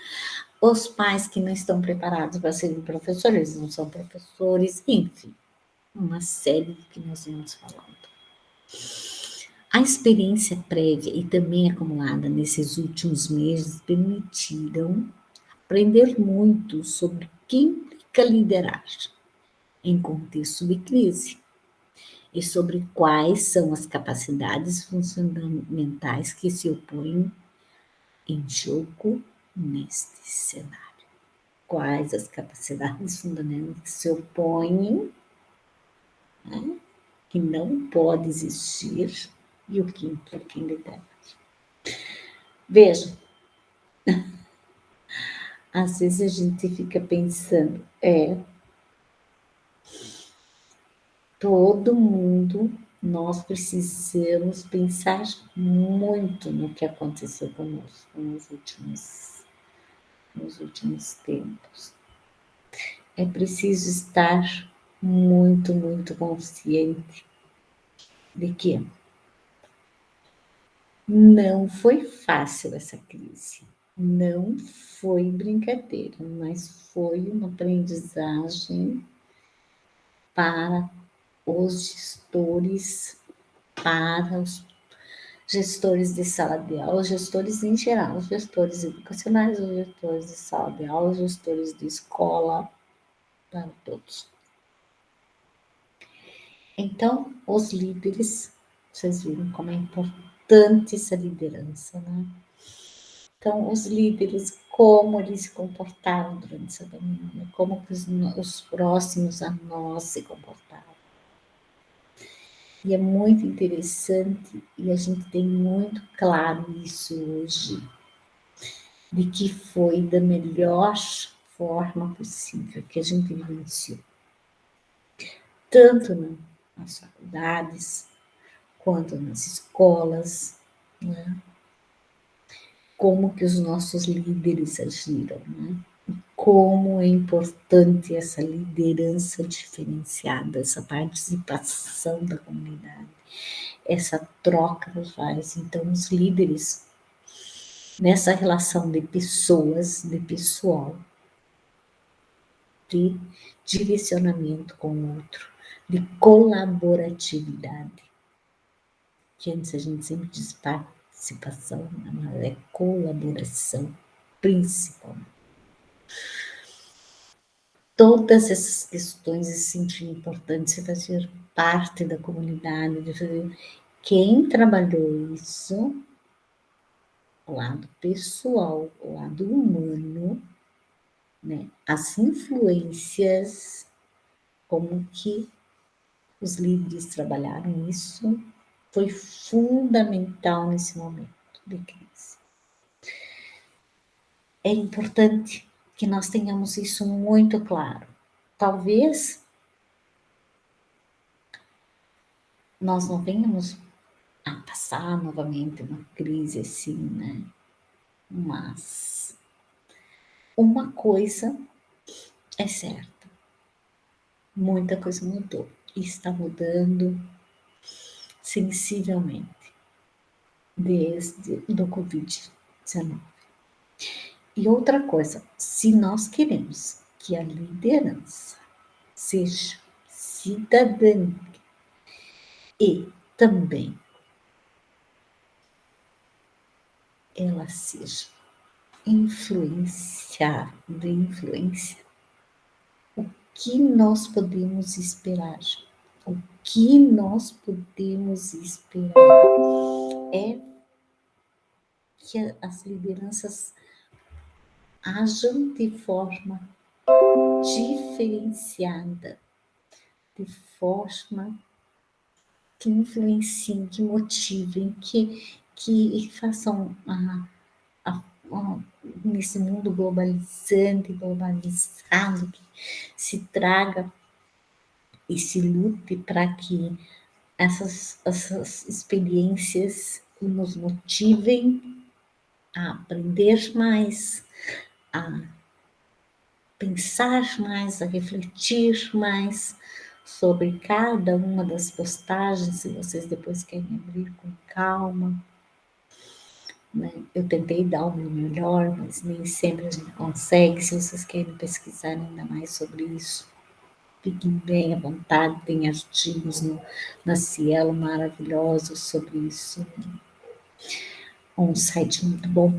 os pais que não estão preparados para serem professores, não são professores, enfim, uma série de que nós vamos falando. A experiência prévia e também acumulada nesses últimos meses permitiram aprender muito sobre o que implica liderar em contexto de crise e sobre quais são as capacidades fundamentais que se opõem em jogo neste cenário. Quais as capacidades fundamentais que se opõem, né, que não pode existir e o que implica em liderar. Veja, às vezes a gente fica pensando, todo mundo, nós precisamos pensar muito no que aconteceu conosco nos últimos tempos. É preciso estar muito, muito consciente de que não foi fácil essa crise, não foi brincadeira, mas foi uma aprendizagem para os gestores, para os gestores de sala de aula, os gestores em geral, os gestores educacionais, os gestores de sala de aula, os gestores de escola, para todos. Então, os líderes, vocês viram como é importante essa liderança, né? Então, os líderes, como eles se comportaram durante essa pandemia, como os próximos a nós se comportaram. E é muito interessante, e a gente tem muito claro isso hoje, de que foi da melhor forma possível que a gente vivenciou. Tanto nas faculdades, quanto nas escolas, né? Como que os nossos líderes agiram, né? Como é importante essa liderança diferenciada, essa participação da comunidade, essa troca dos vários. Então, os líderes, nessa relação de pessoas, de pessoal, de direcionamento com o outro, de colaboratividade, que antes a gente sempre diz participação, mas é colaboração, principalmente. Todas essas questões se sentiam importantes de fazer parte da comunidade, de fazer. Quem trabalhou isso, o lado pessoal, o lado humano, né? As influências, como que os líderes trabalharam isso, foi fundamental nesse momento de crise. É importante que nós tenhamos isso muito claro. Talvez nós não venhamos a passar novamente uma crise assim, né? Mas uma coisa é certa, muita coisa mudou e está mudando sensivelmente desde do Covid-19. E outra coisa, se nós queremos que a liderança seja cidadã e também ela seja de influência, o que nós podemos esperar? O que nós podemos esperar é que as lideranças ajam de forma diferenciada, de forma que influenciem, que motivem, que façam nesse mundo globalizante, globalizado, que se traga e se lute para que essas experiências nos motivem a aprender mais, a pensar mais, a refletir mais sobre cada uma das postagens, se vocês depois querem abrir com calma. Né? Eu tentei dar o meu melhor, mas nem sempre a gente consegue. Se vocês querem pesquisar ainda mais sobre isso, fiquem bem à vontade, tem artigos na Cielo maravilhosos sobre isso. Um site muito bom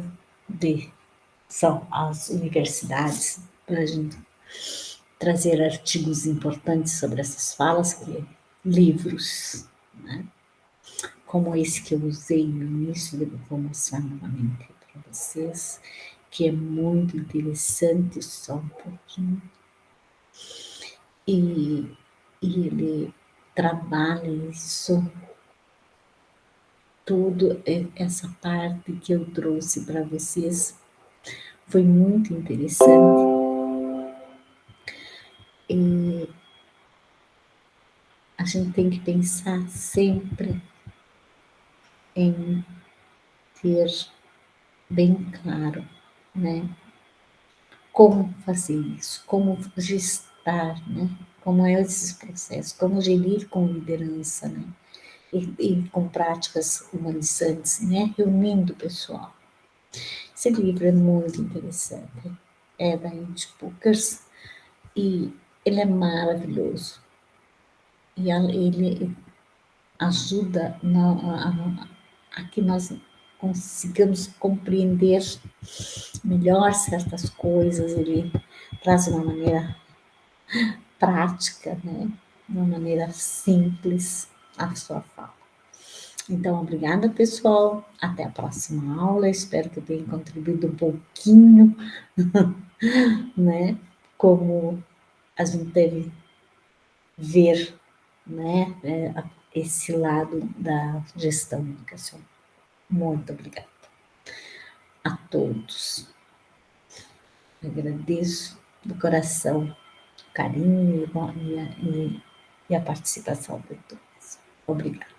são as universidades, para a gente trazer artigos importantes sobre essas falas, que é livros, né? Como esse que eu usei no início, eu vou mostrar novamente para vocês, que é muito interessante, só um pouquinho. E ele trabalha isso, tudo essa parte que eu trouxe para vocês, foi muito interessante. E a gente tem que pensar sempre em ter bem claro, né? Como fazer isso, como gestar, né? Como é esses processos, como gerir com liderança, né? E com práticas humanizantes, né? Reunindo o pessoal. Esse livro é muito interessante. É da Andy Bookers e ele é maravilhoso. E ele ajuda a que nós consigamos compreender melhor certas coisas, ele traz uma maneira prática, né? Uma maneira simples a sua fala. Então, obrigada, pessoal. Até a próxima aula. Espero que eu tenha contribuído um pouquinho, né? Como a gente deve ver, né? Esse lado da gestão educacional. Muito obrigada a todos. Agradeço do coração o carinho e a participação de todos. Obrigada.